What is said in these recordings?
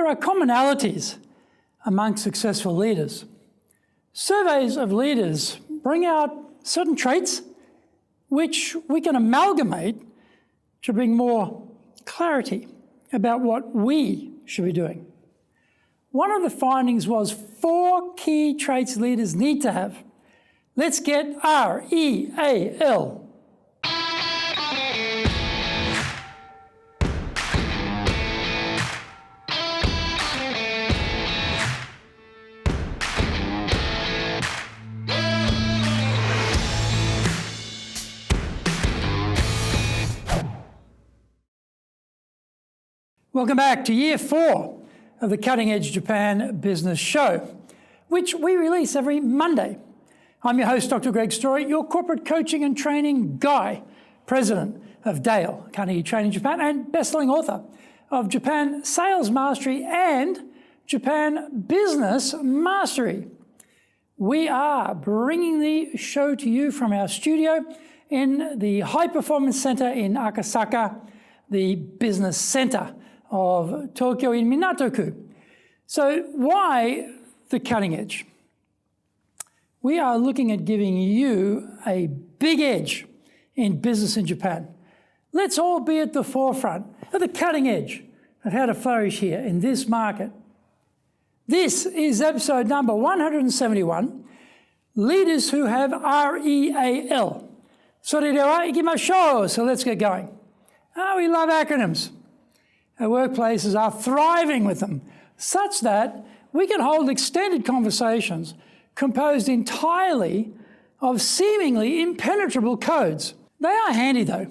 There are commonalities among successful leaders. Surveys of leaders bring out certain traits which we can amalgamate to bring more clarity about what we should be doing. One of the findings was 4 key traits leaders need to have. Let's get R.E.A.L. Welcome back to Year 4 of the Cutting Edge Japan Business Show, which we release every Monday. I'm your host, Dr. Greg Story, your corporate coaching and training guy, president of R.E.A.L, Carnegie Training Japan, and best-selling author of Japan Sales Mastery and Japan Business Mastery. We are bringing the show to you from our studio in the High Performance Center in Akasaka, the business center of Tokyo in Minato-ku. So why the cutting edge? We are looking at giving you a big edge in business in Japan. Let's all be at the forefront, at the cutting edge of how to flourish here in this market. This is episode number 171, Leaders Who Have R.E.A.L. それでは行きましょう. So let's get going. We love acronyms. Our workplaces are thriving with them, such that we can hold extended conversations composed entirely of seemingly impenetrable codes. They are handy though,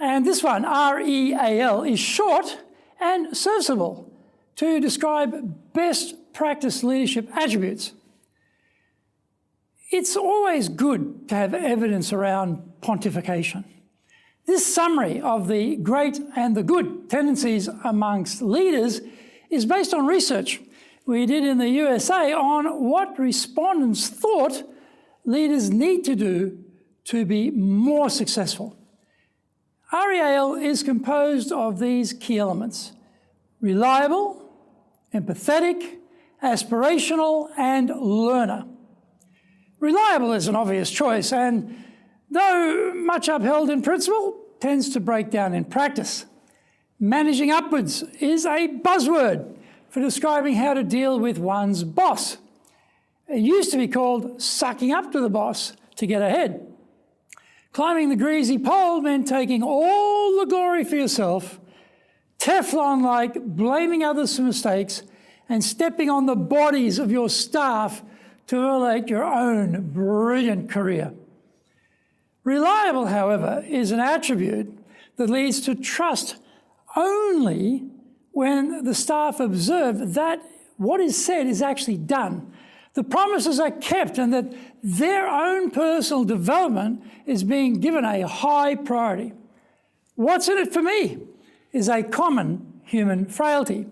and this one, R.E.A.L, is short and serviceable to describe best practice leadership attributes. It's always good to have evidence around pontification. This summary of the great and the good tendencies amongst leaders is based on research we did in the USA on what respondents thought leaders need to do to be more successful. R.E.A.L is composed of these key elements: reliable, empathetic, aspirational, and learner. Reliable is an obvious choice, and though much upheld in principle, tends to break down in practice. Managing upwards is a buzzword for describing how to deal with one's boss. It used to be called sucking up to the boss to get ahead. Climbing the greasy pole meant taking all the glory for yourself, Teflon-like blaming others for mistakes, and stepping on the bodies of your staff to elevate your own brilliant career. Reliable, however, is an attribute that leads to trust only when the staff observe that what is said is actually done, the promises are kept, and that their own personal development is being given a high priority. What's in it for me is a common human frailty.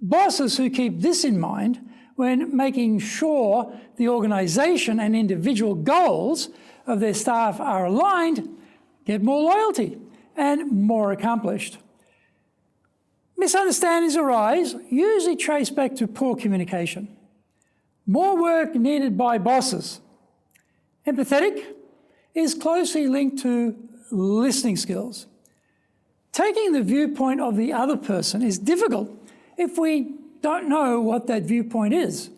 Bosses who keep this in mind when making sure the organisation and individual goals of their staff are aligned get more loyalty and more accomplished. Misunderstandings arise, usually traced back to poor communication. More work needed by bosses. Empathetic is closely linked to listening skills. Taking the viewpoint of the other person is difficult if we don't know what that viewpoint is.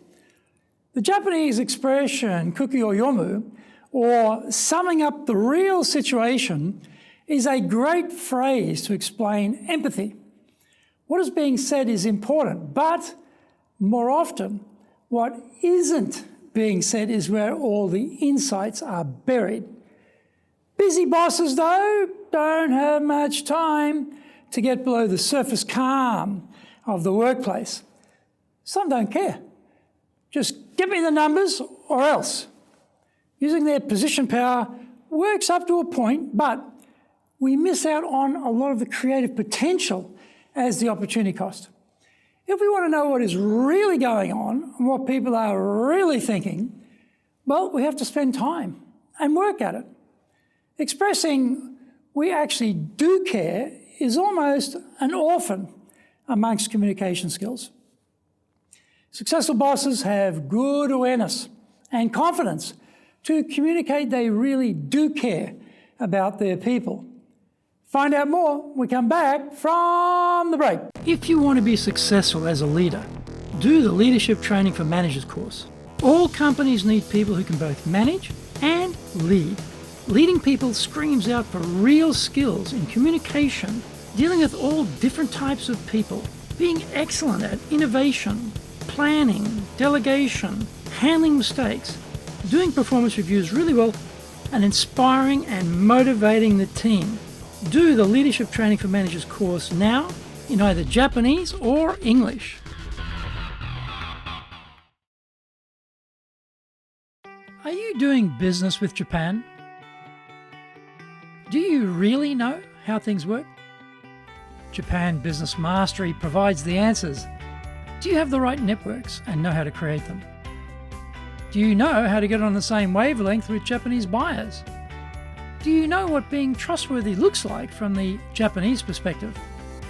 The Japanese expression kuki o yomu, or summing up the real situation, is a great phrase to explain empathy. What is being said is important, but more often, what isn't being said is where all the insights are buried. Busy bosses, though, don't have much time to get below the surface calm of the workplace. Some don't care. Just give me the numbers or else. Using their position power works up to a point, but we miss out on a lot of the creative potential as the opportunity cost. If we want to know what is really going on and what people are really thinking, well, we have to spend time and work at it. Expressing we actually do care is almost an orphan amongst communication skills. Successful bosses have good awareness and confidence to communicate they really do care about their people. Find out more when we come back from the break. If you want to be successful as a leader, do the Leadership Training for Managers course. All companies need people who can both manage and lead. Leading people screams out for real skills in communication, dealing with all different types of people, being excellent at innovation, planning, delegation, handling mistakes, doing performance reviews really well, and inspiring and motivating the team. Do the Leadership Training for Managers course now in either Japanese or English. Are you doing business with Japan? Do you really know how things work? Japan Business Mastery provides the answers. Do you have the right networks and know how to create them? Do you know how to get on the same wavelength with Japanese buyers? Do you know what being trustworthy looks like from the Japanese perspective?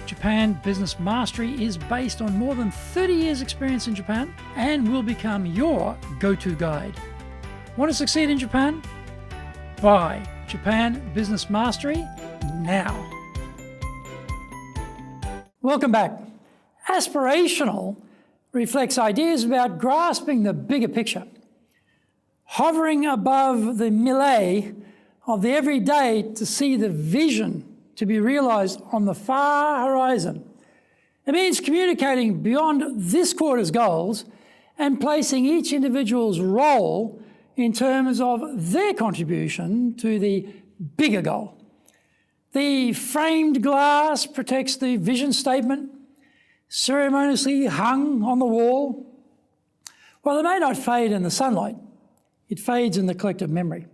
Japan Business Mastery is based on more than 30 years' experience in Japan and will become your go-to guide. Want to succeed in Japan? Buy Japan Business Mastery now. Welcome back. Aspirational reflects ideas about grasping the bigger picture, hovering above the melee of the everyday to see the vision to be realised on the far horizon. It means communicating beyond this quarter's goals and placing each individual's role in terms of their contribution to the bigger goal. The framed glass protects the vision statement, ceremoniously hung on the wall. While it may not fade in the sunlight, it fades in the collective memory.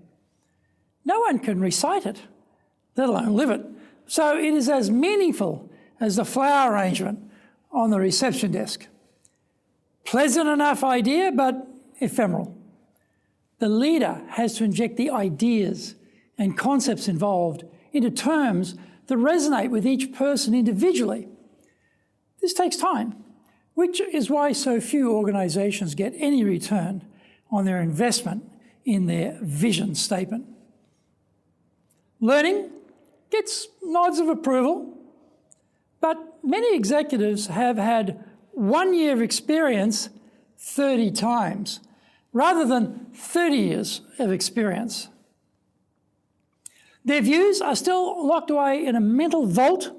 No one can recite it, let alone live it. So it is as meaningful as the flower arrangement on the reception desk. Pleasant enough idea, but ephemeral. The leader has to inject the ideas and concepts involved into terms that resonate with each person individually. This takes time, which is why so few organisations get any return on their investment in their vision statement. Learning gets nods of approval, but many executives have had 1 year of experience 30 times, rather than 30 years of experience. Their views are still locked away in a mental vault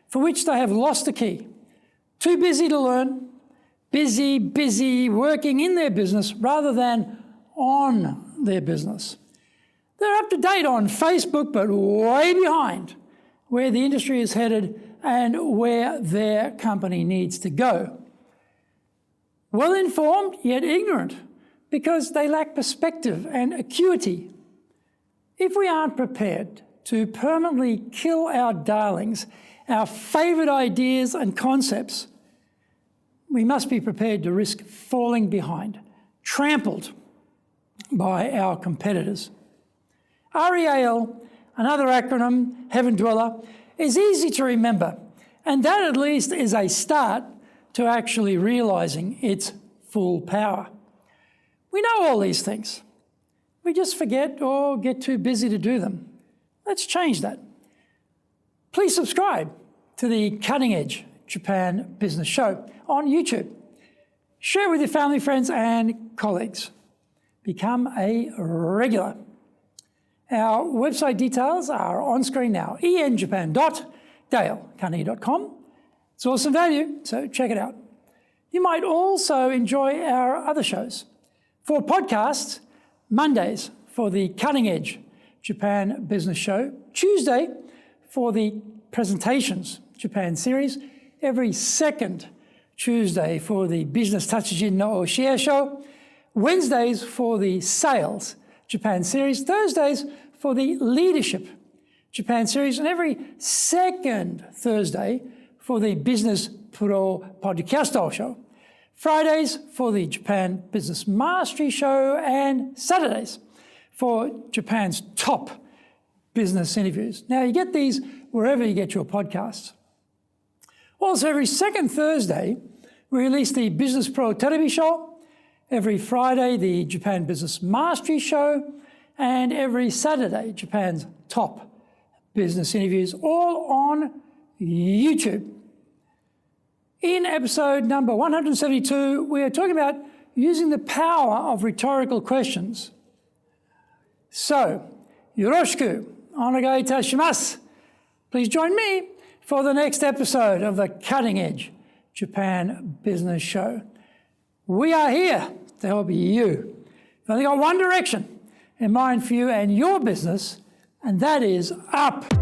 for which they have lost the key. Too busy to learn, busy working in their business rather than on their business. They're up to date on Facebook, but way behind where the industry is headed and where their company needs to go. Well-informed, yet ignorant, because they lack perspective and acuity. If we aren't prepared to permanently kill our darlings, our favourite ideas and concepts, we must be prepared to risk falling behind, trampled by our competitors. R.E.A.L, another acronym, Heaven Dweller, is easy to remember, and that at least is a start to actually realising its full power. We know all these things. We just forget or get too busy to do them. Let's change that. Please subscribe to the Cutting Edge Japan Business Show on YouTube. Share with your family, friends, and colleagues. Become a regular. Our website details are on screen now, enjapan.dale.carnegie.com. It's awesome value, so check it out. You might also enjoy our other shows. For podcasts, Mondays for the Cutting Edge Japan Business Show, Tuesday for the Presentations Japan series, every second Tuesday for the Business Tatsujin no Oshie Show, Wednesdays for the Sales Japan series, Thursdays for the Leadership Japan series, and every second Thursday for the Business Pro Podcast Show, Fridays for the Japan Business Mastery Show, and Saturdays for Japan's top business interviews. Now, you get these wherever you get your podcasts. Also, every second Thursday We release the Business Pro Television Show, every Friday the Japan Business Mastery Show, and every Saturday Japan's top business interviews, all on YouTube. In episode number 172, we are talking about using the power of rhetorical questions. So, yoroshiku onegai itashimasu. Please join me for the next episode of the Cutting Edge Japan Business Show. We are here to help you. We've only got one direction in mind for you and your business, and that is up.